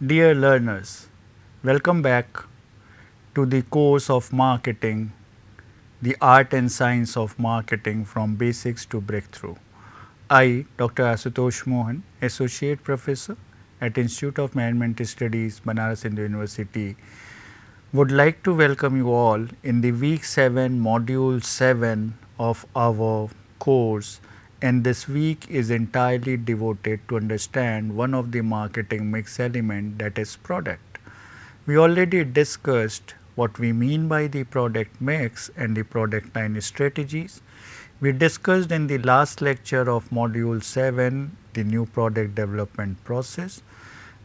Dear learners, welcome back to the course of marketing, the art and science of marketing from basics to breakthrough. I, Dr. Asutosh Mohan, Associate Professor at Institute of Management Studies, Banaras Hindu University, would like to welcome you all in the week 7, module 7 of our course, and this week is entirely devoted to understand one of the marketing mix element, that is product. We already discussed what we mean by the product mix and the product line strategies. We discussed in the last lecture of module 7 the new product development process.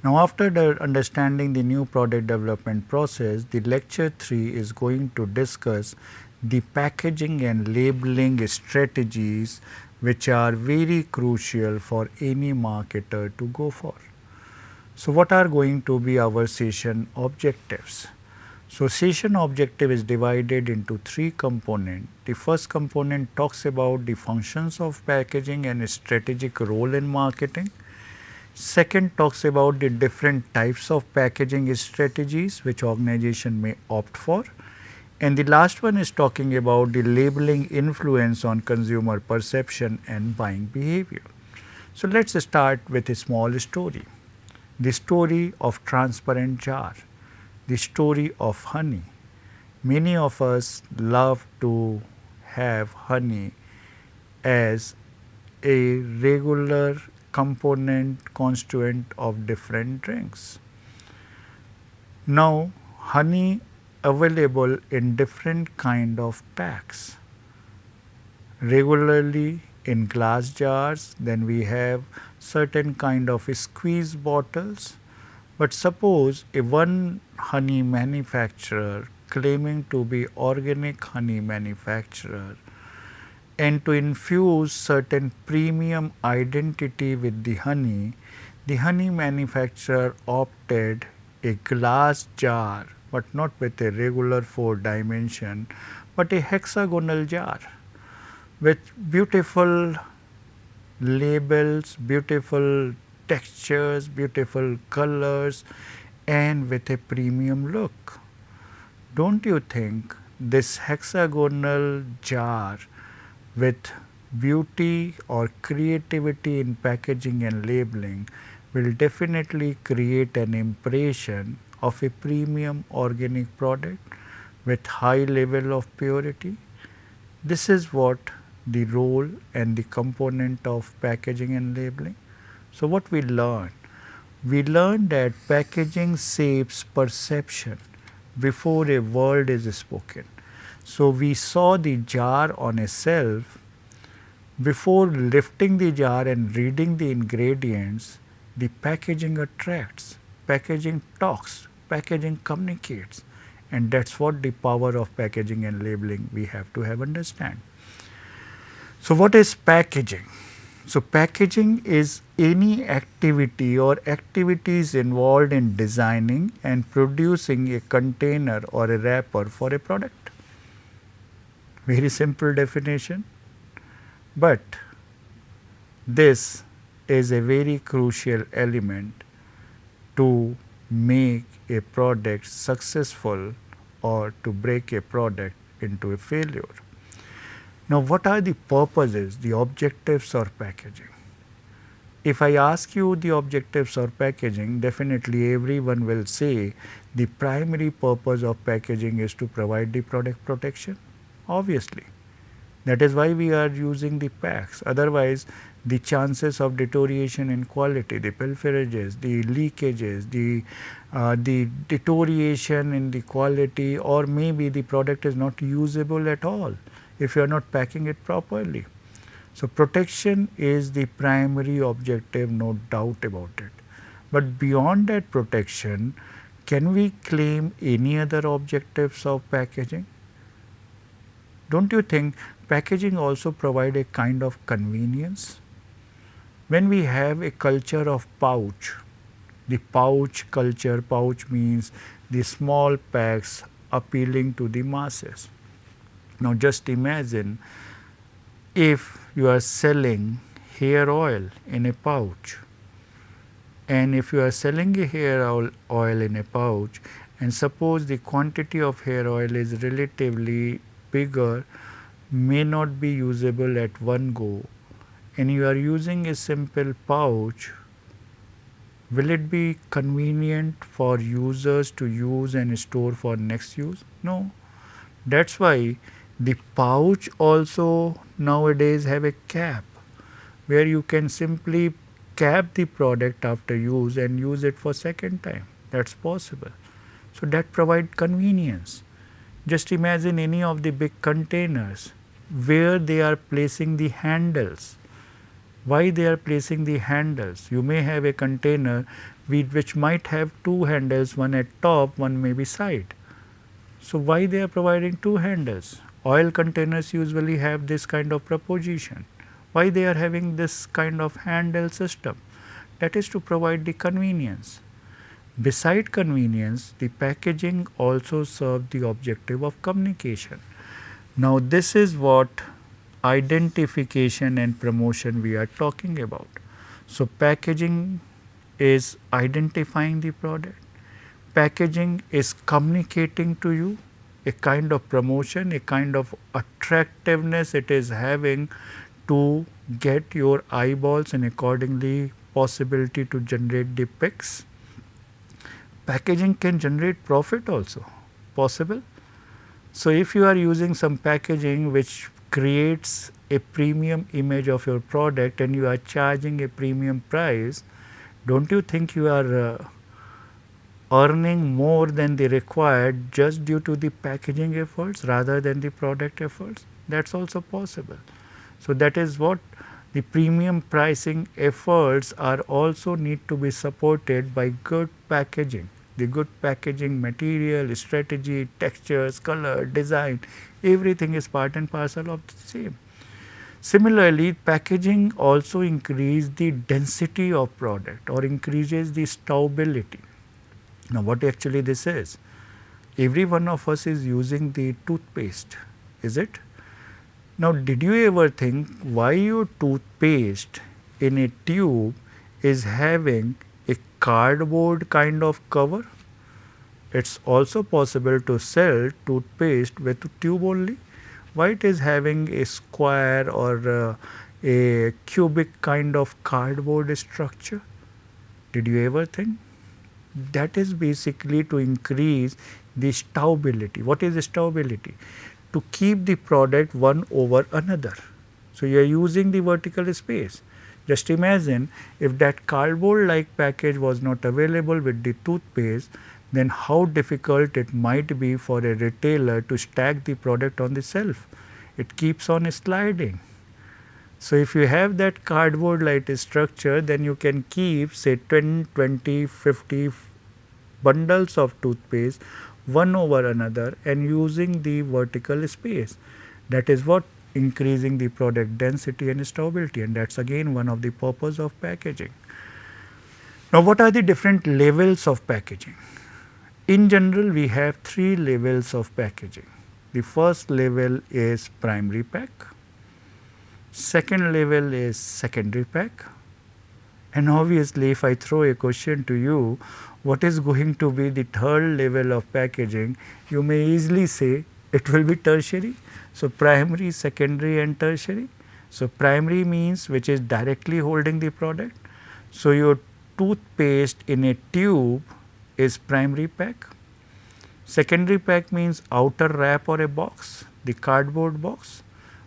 Now, after understanding the new product development process, the lecture 3 is going to discuss the packaging and labeling strategies, which are very crucial for any marketer to go for. So, what are going to be our session objectives? So, session objective is divided into 3 components. The first component talks about the functions of packaging and strategic role in marketing. Second talks about the different types of packaging strategies which organization may opt for. And the last one is talking about the labeling influence on consumer perception and buying behavior. So let's start with a small story. The story of transparent jar, the story of honey. Many of us love to have honey as a regular component constituent of different drinks. Now, honey available in different kind of packs, regularly in glass jars, then we have certain kind of squeeze bottles. But suppose a one honey manufacturer claiming to be organic honey manufacturer, and to infuse certain premium identity with the honey manufacturer opted a glass jar, but not with a regular 4 dimension, but a hexagonal jar with beautiful labels, beautiful textures, beautiful colors, and with a premium look. Don't you think this hexagonal jar with beauty or creativity in packaging and labeling will definitely create an impression of a premium organic product with high level of purity? This is what the role and the component of packaging and labeling. So what we learned? We learned that packaging shapes perception before a word is spoken. So we saw the jar on a shelf. Before lifting the jar and reading the ingredients, the packaging attracts, packaging talks, packaging communicates, and that's what the power of packaging and labeling we have to have understand. So what is packaging? So packaging is any activity or activities involved in designing and producing a container or a wrapper for a product. Very simple definition, but this is a very crucial element to make a product successful or to break a product into a failure. Now, what are the purposes, the objectives of packaging? If I ask you the objectives of packaging, definitely everyone will say the primary purpose of packaging is to provide the product protection. Obviously, that is why we are using the packs. Otherwise, the chances of deterioration in quality, the pilferages, the leakages, the deterioration in the quality, or maybe the product is not usable at all if you are not packing it properly. So protection is the primary objective, no doubt about it. But beyond that protection, can we claim any other objectives of packaging? Don't you think packaging also provide a kind of convenience? When we have a culture of pouch, the pouch culture, pouch means the small packs appealing to the masses. Now just imagine if you are selling hair oil in a pouch And if you are selling a hair oil in a pouch, and suppose the quantity of hair oil is relatively bigger, may not be usable at one go, and you are using a simple pouch, will it be convenient for users to use and store for next use? No. That's why the pouch also nowadays have a cap where you can simply cap the product after use and use it for second time. That's possible. So that provide convenience. Just imagine any of the big containers where they are placing the handles. Why they are placing the handles? You may have a container which might have two handles, one at top, one maybe side. So why they are providing two handles? Oil containers usually have this kind of proposition. Why they are having this kind of handle system? That is to provide the convenience. Beside convenience, the packaging also serves the objective of communication. Now this is what identification and promotion we are talking about. So packaging is identifying the product. Packaging is communicating to you a kind of promotion, a kind of attractiveness it is having to get your eyeballs and accordingly possibility to generate the pics. Packaging can generate profit also, possible. So if you are using some packaging which creates a premium image of your product and you are charging a premium price, don't you think you are earning more than the required just due to the packaging efforts rather than the product efforts? That's also possible. So that is what the premium pricing efforts are also need to be supported by good packaging. The good packaging material, strategy, textures, color, design, everything is part and parcel of the same. Similarly, packaging also increases the density of product or increases the stowability. Now what actually this is? Every one of us is using the toothpaste, is it? Now did you ever think why your toothpaste in a tube is having a cardboard kind of cover? It's also possible to sell toothpaste with tube only. Why it is having a square or a cubic kind of cardboard structure? Did you ever think? That is basically to increase the stowability. What is stowability? To keep the product one over another. So you are using the vertical space. Just imagine if that cardboard like package was not available with the toothpaste, then how difficult it might be for a retailer to stack the product on the shelf. It keeps on sliding. So if you have that cardboard like structure, then you can keep say 10, 20, 50 bundles of toothpaste one over another and using the vertical space. That is what increasing the product density and stowability, and that's again one of the purpose of packaging. Now what are the different levels of packaging? In general, we have three levels of packaging. The first level is primary pack, second level is secondary pack, and obviously if I throw a question to you, what is going to be the third level of packaging, you may easily say it will be tertiary. So primary, secondary and tertiary. So primary means which is directly holding the product. So your toothpaste in a tube is primary pack. Secondary pack means outer wrap or a box, the cardboard box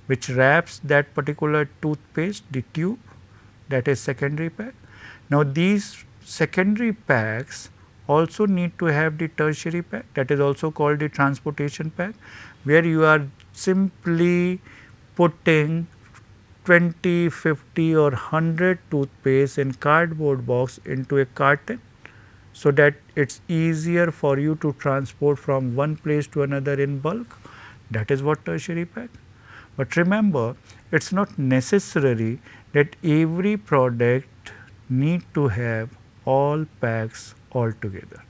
which wraps that particular toothpaste, the tube, that is secondary pack. Now these secondary packs also need to have the tertiary pack, that is also called the transportation pack, where you are simply putting 20, 50 or 100 toothpaste in cardboard box into a carton, so that it's easier for you to transport from one place to another in bulk. That is what tertiary pack. But remember, it's not necessary that every product need to have all packs all together.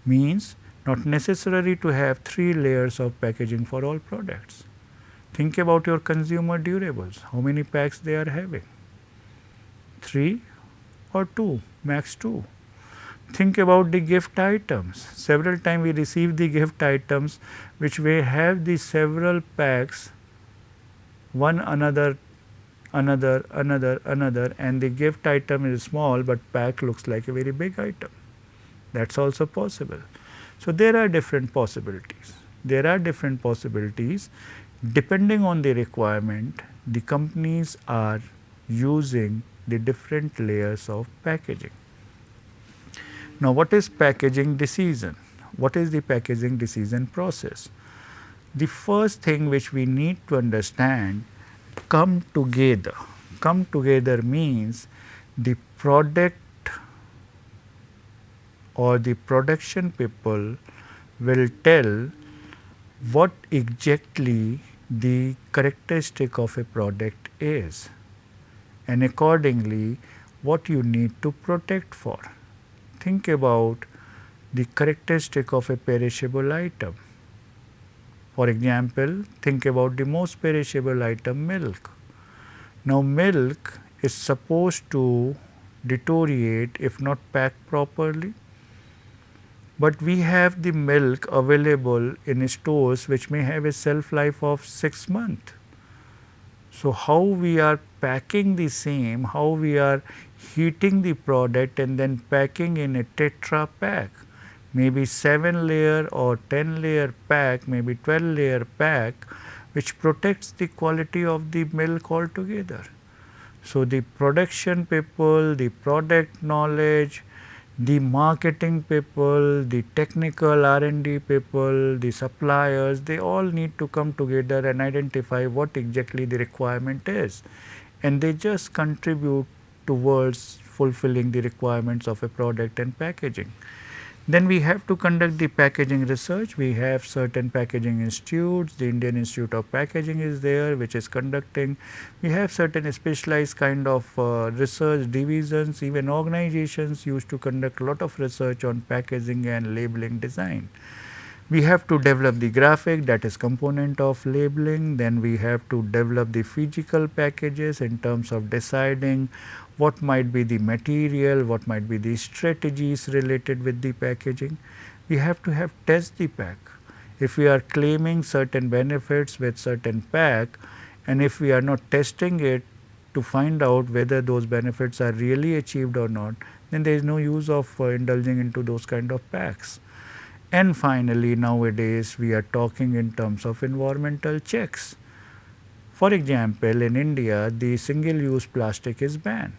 Means not necessary to have 3 layers of packaging for all products. Think about your consumer durables. How many packs they are having? 3 or 2, max 2. Think about the gift items. Several times we receive the gift items which may have the several packs, one another, another, and the gift item is small but pack looks like a very big item. That's also possible. So there are different possibilities. There are different possibilities depending on the requirement. The companies are using the different layers of packaging. Now, what is packaging decision? What is the packaging decision process? The first thing which we need to understand, come together. Come together means the product or the production people will tell what exactly the characteristic of a product is, and accordingly what you need to protect for. Think about the characteristic of a perishable item. For example, think about the most perishable item, milk. Now, milk is supposed to deteriorate if not packed properly, but we have the milk available in stores which may have a shelf life of 6 months. So, how we are packing the same, how we are heating the product and then packing in a Tetra pack, maybe 7 layer or 10 layer pack, maybe 12 layer pack, which protects the quality of the milk altogether. So, the production people, the product knowledge, the marketing people, the technical R&D people, the suppliers, they all need to come together and identify what exactly the requirement is, and they just contribute towards fulfilling the requirements of a product and packaging. Then we have to conduct the packaging research. We have certain packaging institutes. The Indian Institute of Packaging is there, which is conducting. We have certain specialized kind of research divisions. Even organizations used to conduct a lot of research on packaging and labeling design. We have to develop the graphic, that is component of labeling. Then we have to develop the physical packages in terms of deciding what might be the material, what might be the strategies related with the packaging. We have to have test the pack. If we are claiming certain benefits with certain pack, and if we are not testing it to find out whether those benefits are really achieved or not, then there is no use of indulging into those kind of packs. And finally, nowadays we are talking in terms of environmental checks. For example, in India, the single-use plastic is banned.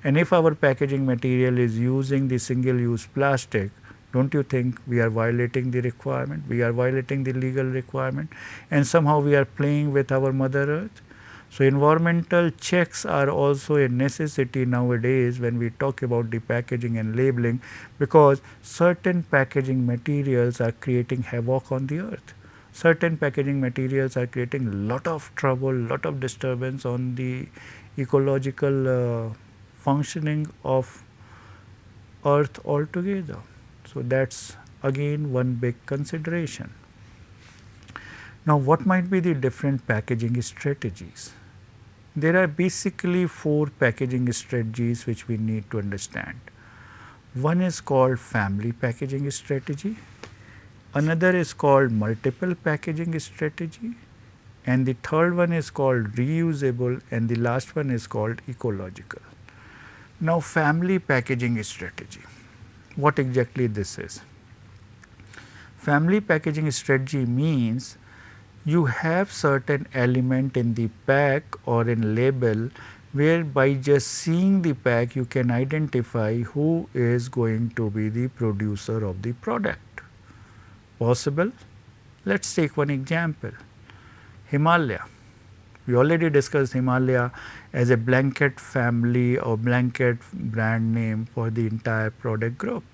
And if our packaging material is using the single-use plastic, don't you think we are violating the requirement? We are violating the legal requirement, and somehow we are playing with our Mother Earth. So, environmental checks are also a necessity nowadays when we talk about the packaging and labeling, because certain packaging materials are creating havoc on the earth. Certain packaging materials are creating a lot of trouble, lot of disturbance on the ecological functioning of earth altogether. So, that's again one big consideration. Now, what might be the different packaging strategies? There are basically 4 packaging strategies which we need to understand. One is called family packaging strategy, another is called multiple packaging strategy, and the third one is called reusable, and the last one is called ecological. Now, family packaging strategy, what exactly this is? Family packaging strategy means you have certain element in the pack or in label where by just seeing the pack you can identify who is going to be the producer of the product. Possible? Let us take one example. Himalaya. We already discussed Himalaya as a blanket family or blanket brand name for the entire product group.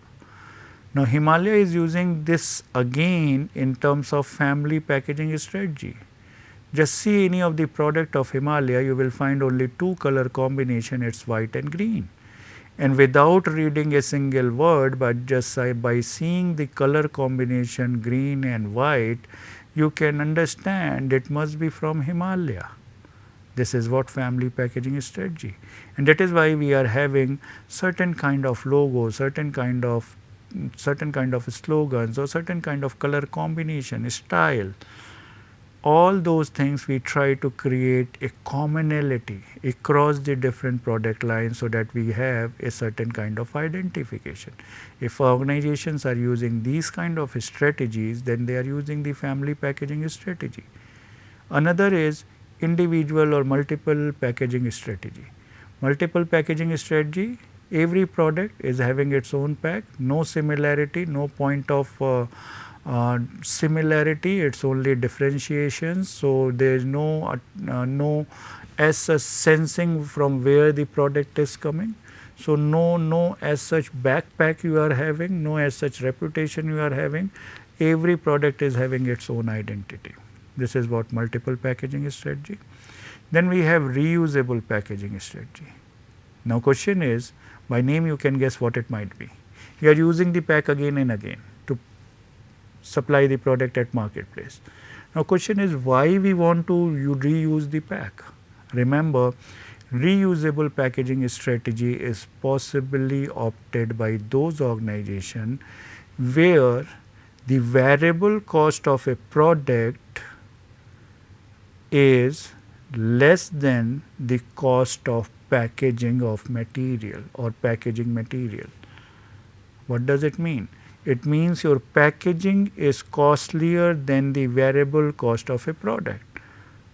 Now, Himalaya is using this again in terms of family packaging strategy. Just see any of the product of Himalaya, you will find only 2 color combination, it's white and green. And without reading a single word, but just by seeing the color combination green and white, you can understand it must be from Himalaya. This is what family packaging strategy, and that is why we are having certain kind of logos, certain kind of slogans, or certain kind of color combination, style. All those things we try to create a commonality across the different product lines so that we have a certain kind of identification. If organizations are using these kind of strategies, then they are using the family packaging strategy. Another is individual or multiple packaging strategy. Multiple packaging strategy, every product is having its own pack, no similarity, no point of similarity, it's only differentiations. So there is no as such sensing from where the product is coming. So no as such backpack you are having, no as such reputation you are having. Every product is having its own identity. This is what multiple packaging strategy. Then we have reusable packaging strategy. Now question is, by name you can guess what it might be. You are using the pack again and again to supply the product at marketplace. Now question is, why we want to reuse the pack? Remember, reusable packaging strategy is possibly opted by those organizations where the variable cost of a product is less than the cost of packaging of material or packaging material. What does it mean? It means your packaging is costlier than the variable cost of a product.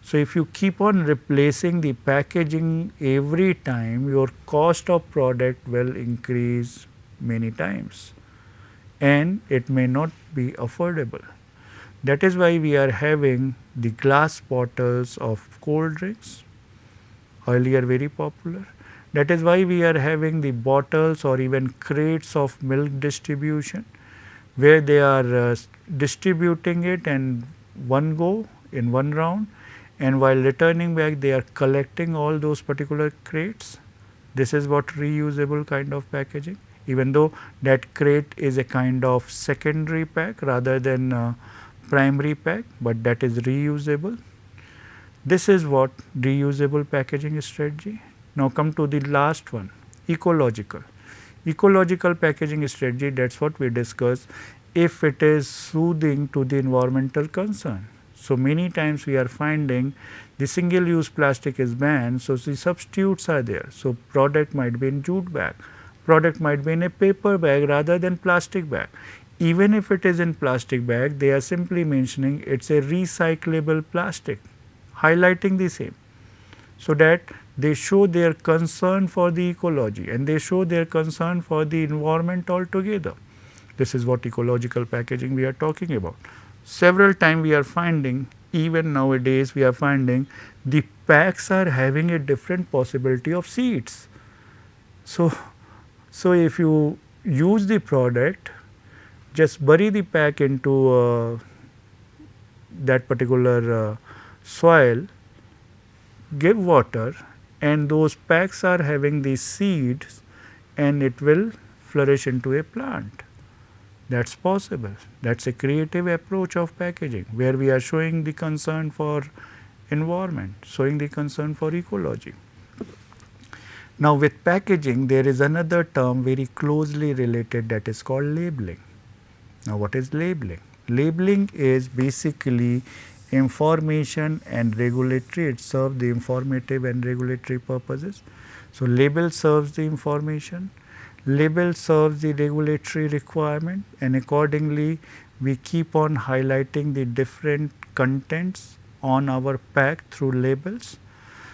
So if you keep on replacing the packaging every time, your cost of product will increase many times and it may not be affordable. That is why we are having the glass bottles of cold drinks, earlier very popular. That is why we are having the bottles or even crates of milk distribution, where they are distributing it in one go, in one round, and while returning back they are collecting all those particular crates. This is what reusable kind of packaging, even though that crate is a kind of secondary pack rather than primary pack, but that is reusable. This is what reusable packaging strategy. Now come to the last one, ecological. Ecological packaging strategy, that's what we discuss if it is soothing to the environmental concern. So many times we are finding the single use plastic is banned, so the substitutes are there. So product might be in jute bag, product might be in a paper bag rather than plastic bag. Even if it is in plastic bag, they are simply mentioning it's a recyclable plastic, highlighting the same, so that they show their concern for the ecology and they show their concern for the environment altogether. This is what ecological packaging we are talking about. Several times we are finding, even nowadays we are finding, the packs are having a different possibility of seeds. So if you use the product, just bury the pack into that particular soil, give water, and those packs are having these seeds and it will flourish into a plant. That's possible. That's a creative approach of packaging, where we are showing the concern for environment, showing the concern for ecology. Now with packaging, there is another term very closely related, that is called labeling. Now what is labeling? Labeling is basically information and regulatory. It serves the informative and regulatory purposes. So label serves the information, label serves the regulatory requirement, and accordingly we keep on highlighting the different contents on our pack through labels.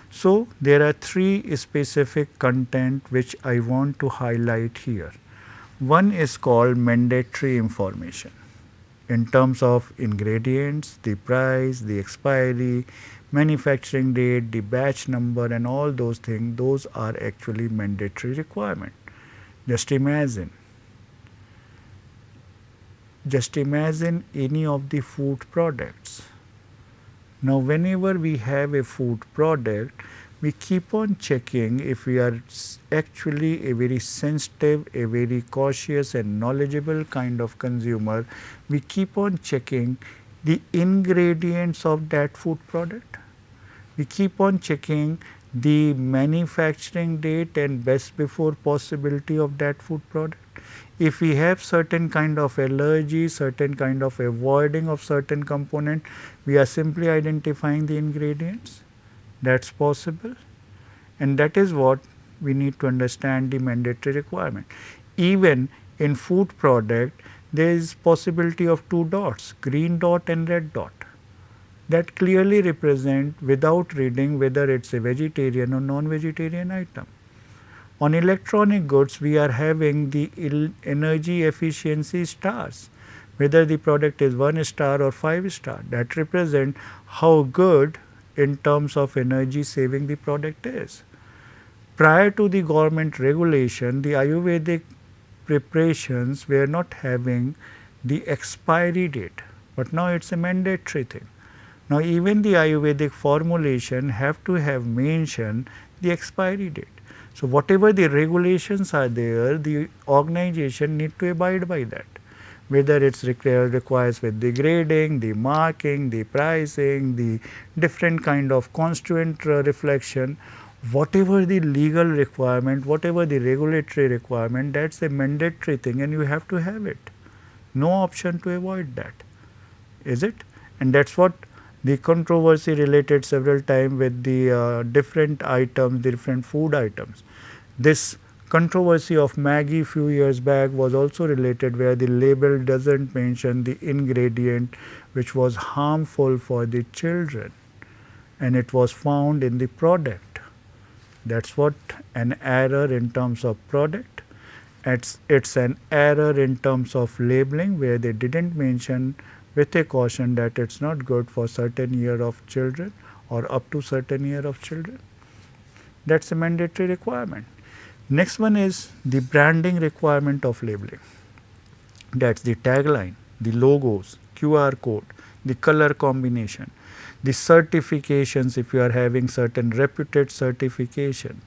So there are three specific content which I want to highlight here. One is called mandatory information, in terms of ingredients, the price, the expiry, manufacturing date, the batch number, and all those things. Those are actually mandatory requirement. Just imagine any of the food products. Now whenever we have a food product, we keep on checking if we are actually a very sensitive, a very cautious and knowledgeable kind of consumer. We keep on checking the ingredients of that food product. We keep on checking the manufacturing date and best before possibility of that food product. If we have certain kind of allergy, certain kind of avoiding of certain component, we are simply identifying the ingredients. That's possible, and that is what we need to understand the mandatory requirement. Even in food product, there is possibility of two dots, green dot and red dot, that clearly represent without reading whether it's a vegetarian or non-vegetarian item. On electronic goods, we are having the energy efficiency stars, whether the product is 1 star or 5 star, that represent how good in terms of energy saving the product is. Prior to the government regulation, the Ayurvedic preparations were not having the expiry date, but now it's a mandatory thing. Now even the Ayurvedic formulation have to have mentioned the expiry date. So whatever the regulations are there, the organization need to abide by that. Whether it's requires with the grading, the marking, the pricing, the different kind of constituent reflection, whatever the legal requirement, whatever the regulatory requirement, that's a mandatory thing and you have to have it. No option to avoid that, is it? And that's what the controversy related several times with the different items, different food items. This controversy of Maggi few years back was also related, where the label doesn't mention the ingredient which was harmful for the children, and it was found in the product. That's what an error in terms of product. It's an error in terms of labeling, where they didn't mention with a caution that it's not good for certain year of children or up to certain year of children. That's a mandatory requirement. Next one is the branding requirement of labeling. That's the tagline, the logos, QR code, the color combination, the certifications if you are having certain reputed certification.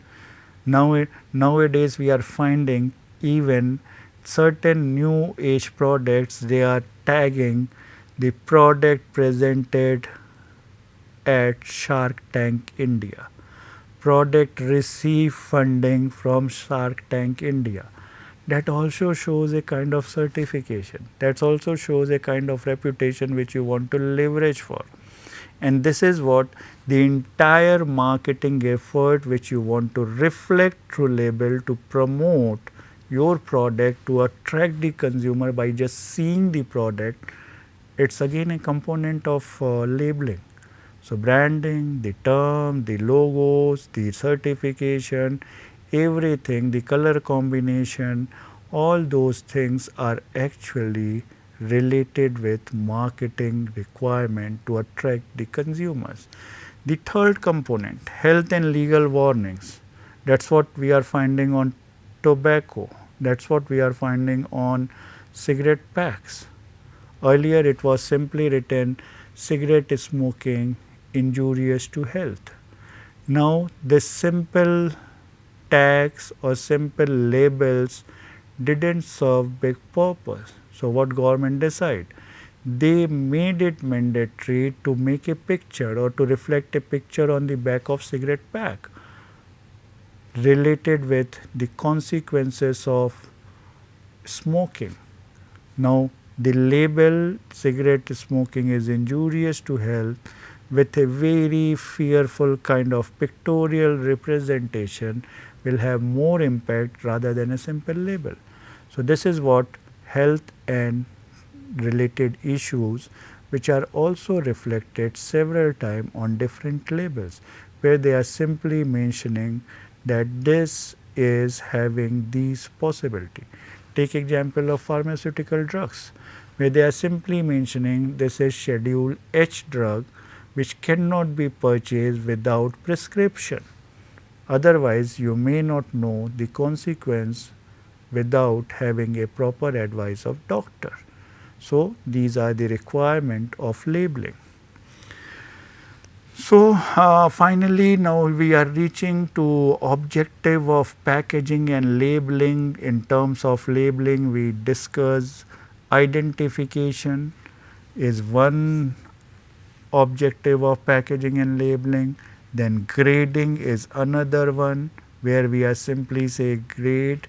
Nowadays we are finding even certain new age products, they are tagging the product presented at Shark Tank India. Product receive funding from Shark Tank India. That also shows a kind of certification. That also shows a kind of reputation which you want to leverage for. And this is what the entire marketing effort which you want to reflect through label to promote your product, to attract the consumer by just seeing the product. It's again a component of labeling. So branding, the term, the logos, the certification, everything, the color combination, all those things are actually related with marketing requirement to attract the consumers. The third component, health and legal warnings. That's what we are finding on tobacco. That's what we are finding on cigarette packs. Earlier it was simply written cigarette smoking injurious to health. Now this simple tags or simple labels didn't serve big purpose. So what government decide? They made it mandatory to make a picture or to reflect a picture on the back of cigarette pack related with the consequences of smoking. Now the label cigarette smoking is injurious to health with a very fearful kind of pictorial representation will have more impact rather than a simple label. So this is what health and related issues which are also reflected several times on different labels, where they are simply mentioning that this is having these possibility. Take example of pharmaceutical drugs, where they are simply mentioning this is Schedule H drug which cannot be purchased without prescription. Otherwise, you may not know the consequence without having a proper advice of doctor. So these are the requirement of labeling. So finally, now we are reaching to objective of packaging and labeling. In terms of labeling, we discuss identification is one objective of packaging and labeling. Then grading is another one where we are simply say grade,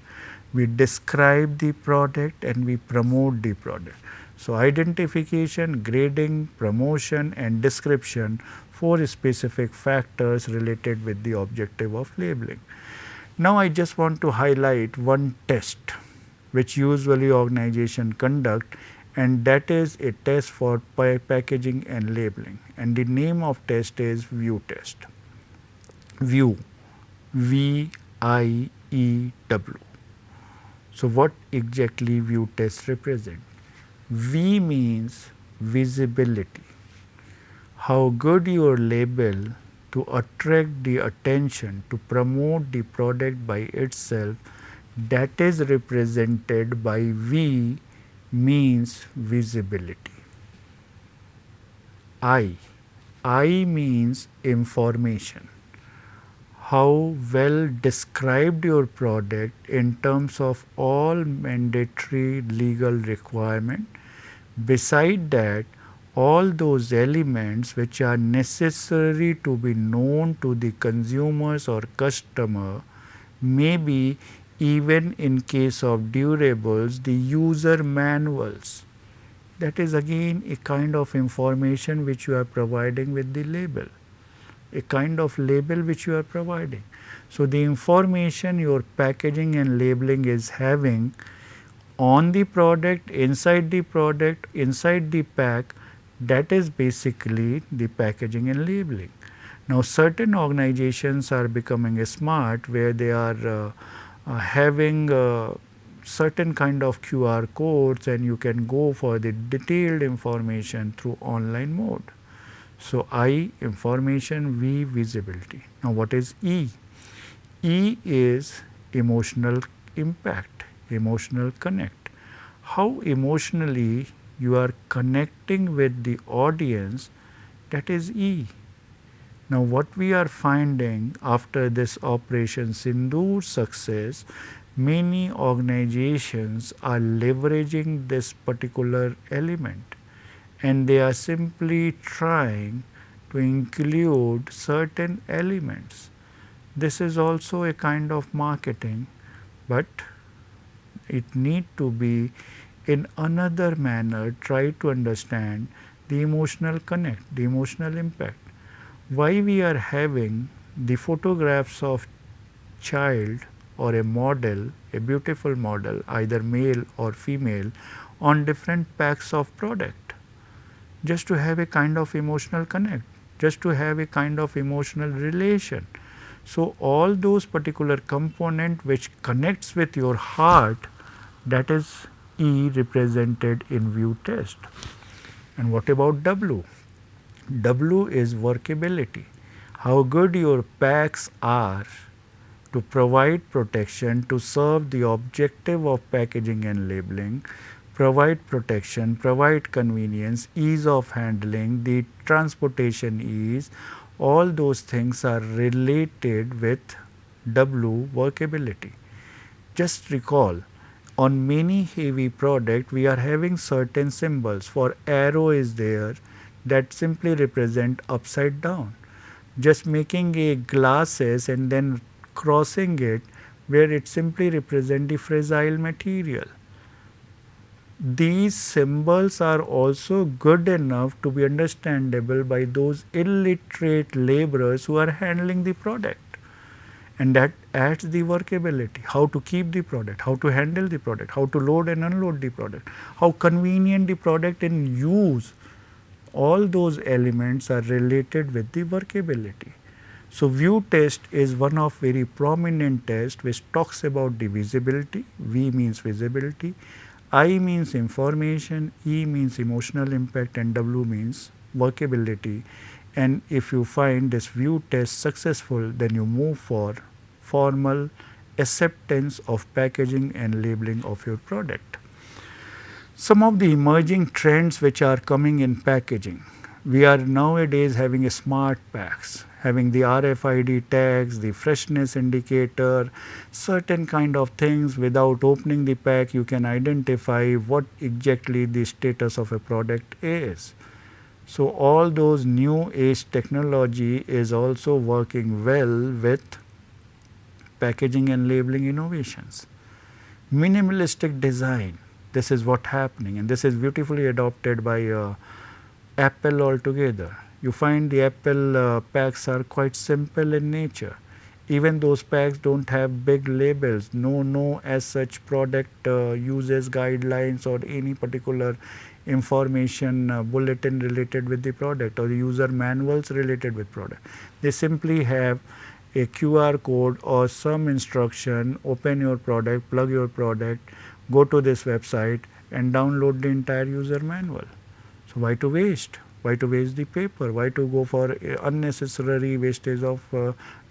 we describe the product and we promote the product. So identification, grading, promotion and description, four specific factors related with the objective of labeling. Now I just want to highlight one test which usually organization conduct, and that is a test for packaging and labeling, and the name of test is view test. View, VIEW. So what exactly view test represent? V means visibility. How good your label to attract the attention, to promote the product by itself, that is represented by V means visibility. I means information. How well described your product in terms of all mandatory legal requirement. Beside that, all those elements which are necessary to be known to the consumers or customer, maybe even in case of durables, the user manuals. That is again a kind of information which you are providing with the label, a kind of label which you are providing. So the information your packaging and labeling is having on the product, inside the pack, that is basically the packaging and labeling. Now certain organizations are becoming smart where they are having certain kind of QR codes, and you can go for the detailed information through online mode. So I, information, V, visibility. Now what is E? E is emotional impact, emotional connect. How emotionally you are connecting with the audience, that is E. Now what we are finding after this Operation Sindoor success, many organizations are leveraging this particular element, and they are simply trying to include certain elements. This is also a kind of marketing, but it need to be in another manner. Try to understand the emotional connect, the emotional impact. Why we are having the photographs of child or a model, a beautiful model, either male or female, on different packs of product? Just to have a kind of emotional connect, just to have a kind of emotional relation. So all those particular component which connects with your heart, that is E represented in view test. And what about W? W is workability. How good your packs are to provide protection, to serve the objective of packaging and labeling, provide protection, provide convenience, ease of handling, the transportation ease, all those things are related with W, workability. Just recall, on many heavy product we are having certain symbols. For arrow is there, that simply represent upside down. Just making a glasses and then crossing it, where it simply represent the fragile material. These symbols are also good enough to be understandable by those illiterate laborers who are handling the product. And that adds the workability, how to keep the product, how to handle the product, how to load and unload the product, how convenient the product in use. All those elements are related with the workability. So view test is one of very prominent tests which talks about the visibility. V means visibility, I means information, E means emotional impact, and W means workability. And if you find this view test successful, then you move for formal acceptance of packaging and labeling of your product. Some of the emerging trends which are coming in packaging. We are nowadays having a smart packs, having the RFID tags, the freshness indicator, certain kind of things. Without opening the pack, you can identify what exactly the status of a product is. So all those new age technology is also working well with packaging and labeling innovations. Minimalistic design. This is what happening, and this is beautifully adopted by Apple altogether. You find the Apple packs are quite simple in nature. Even those packs don't have big labels. No as such product uses guidelines or any particular information bulletin related with the product or the user manuals related with product. They simply have a QR code or some instruction, open your product, plug your product, go to this website and download the entire user manual. So why to waste? Why to waste the paper? Why to go for unnecessary wastage of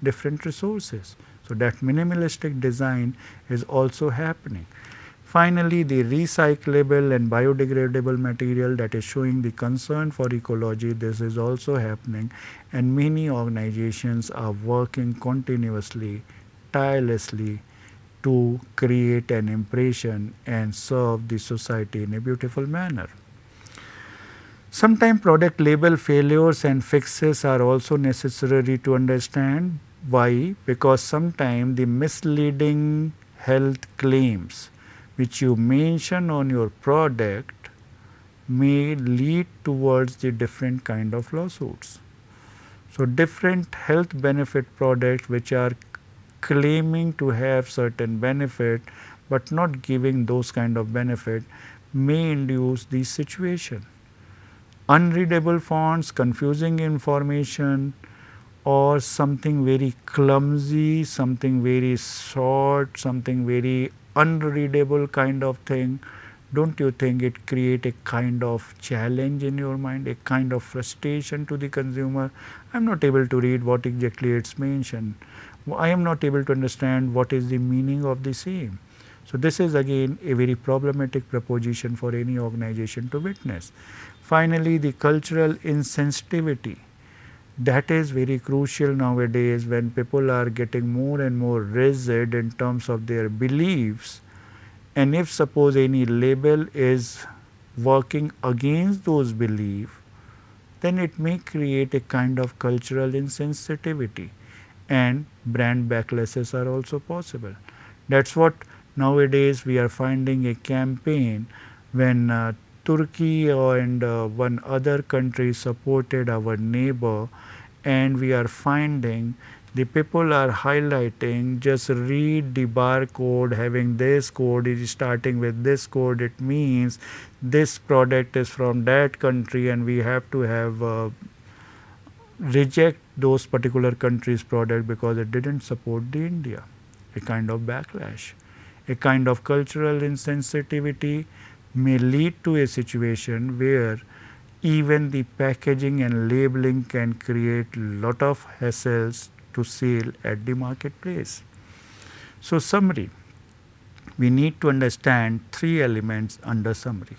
different resources? So that minimalistic design is also happening. Finally, the recyclable and biodegradable material that is showing the concern for ecology, this is also happening, and many organizations are working continuously, tirelessly to create an impression and serve the society in a beautiful manner. Sometimes product label failures and fixes are also necessary to understand. Why? Because sometimes the misleading health claims which you mention on your product may lead towards the different kind of lawsuits. So different health benefit products which are claiming to have certain benefit but not giving those kind of benefit may induce this situation. Unreadable fonts, confusing information, or something very clumsy, something very short, something very unreadable kind of thing, don't you think it create a kind of challenge in your mind, a kind of frustration to the consumer? I'm not able to read what exactly it's mentioned. I am not able to understand what is the meaning of the same. So this is again a very problematic proposition for any organization to witness. Finally, the cultural insensitivity. That is very crucial nowadays when people are getting more and more rigid in terms of their beliefs. And if suppose any label is working against those beliefs, then it may create a kind of cultural insensitivity, and brand backlashes are also possible. That's what nowadays we are finding a campaign when Turkey and one other country supported our neighbor, and we are finding the people are highlighting, just read the barcode, having this code is starting with this code, it means this product is from that country and we have to have reject those particular countries' product because it didn't support the India. A kind of backlash, a kind of cultural insensitivity may lead to a situation where even the packaging and labeling can create lot of hassles to sell at the marketplace. So summary, we need to understand three elements under summary.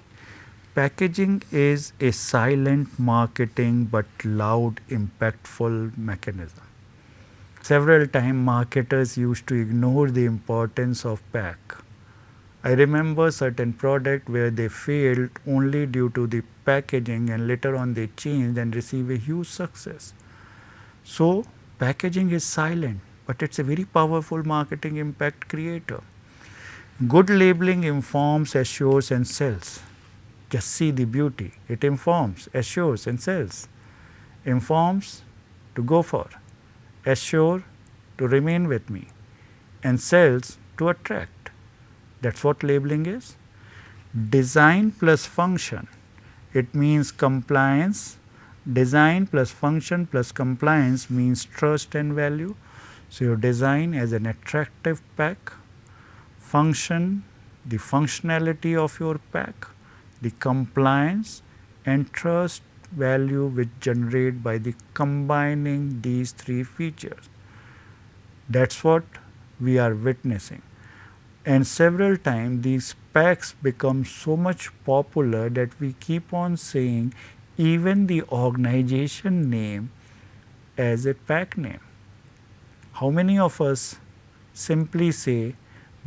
Packaging is a silent marketing but loud impactful mechanism. Several times marketers used to ignore the importance of pack. I remember certain product where they failed only due to the packaging and later on they changed and received a huge success. So packaging is silent but it's a very powerful marketing impact creator. Good labeling informs, assures and sells. Just see the beauty. It informs, assures and sells. Informs to go for, assure to remain with me, and sells to attract. That's what labeling is. Design plus function. It means compliance. Design plus function plus compliance means trust and value. So your design as an attractive pack, function, the functionality of your pack, the compliance and trust value which generate by the combining these three features. That's what we are witnessing. And several times these packs become so much popular that we keep on saying even the organization name as a pack name. How many of us simply say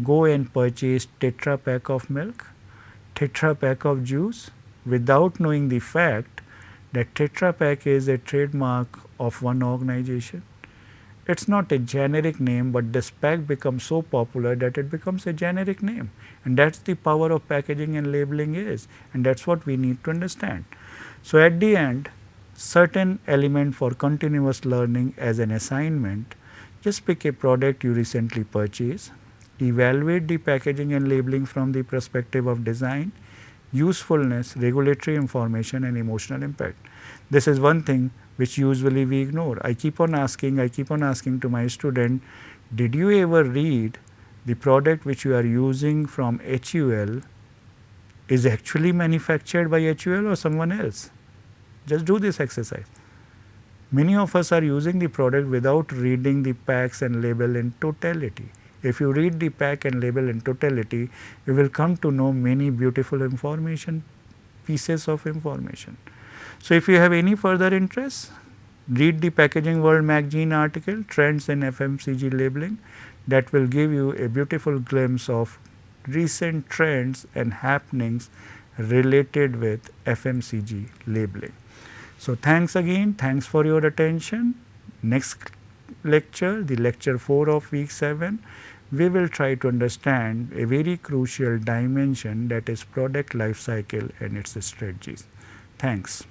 go and purchase Tetra pack of milk, Tetra pack of juice without knowing the fact that Tetra Pak is a trademark of one organization. It's not a generic name, but this pack becomes so popular that it becomes a generic name. And that's the power of packaging and labeling is. And that's what we need to understand. So at the end, certain element for continuous learning as an assignment, just pick a product you recently purchased, evaluate the packaging and labeling from the perspective of design, usefulness, regulatory information and emotional impact. This is one thing which usually we ignore. I keep on asking to my student, did you ever read the product which you are using from HUL is actually manufactured by HUL or someone else? Just do this exercise. Many of us are using the product without reading the packs and label in totality. If you read the pack and label in totality, you will come to know many beautiful information, pieces of information. So if you have any further interest, read the Packaging World magazine article, Trends in FMCG Labeling. That will give you a beautiful glimpse of recent trends and happenings related with FMCG labeling. So thanks again, thanks for your attention. Next lecture, the lecture 4 of week 7, we will try to understand a very crucial dimension, that is product life cycle and its strategies. Thanks.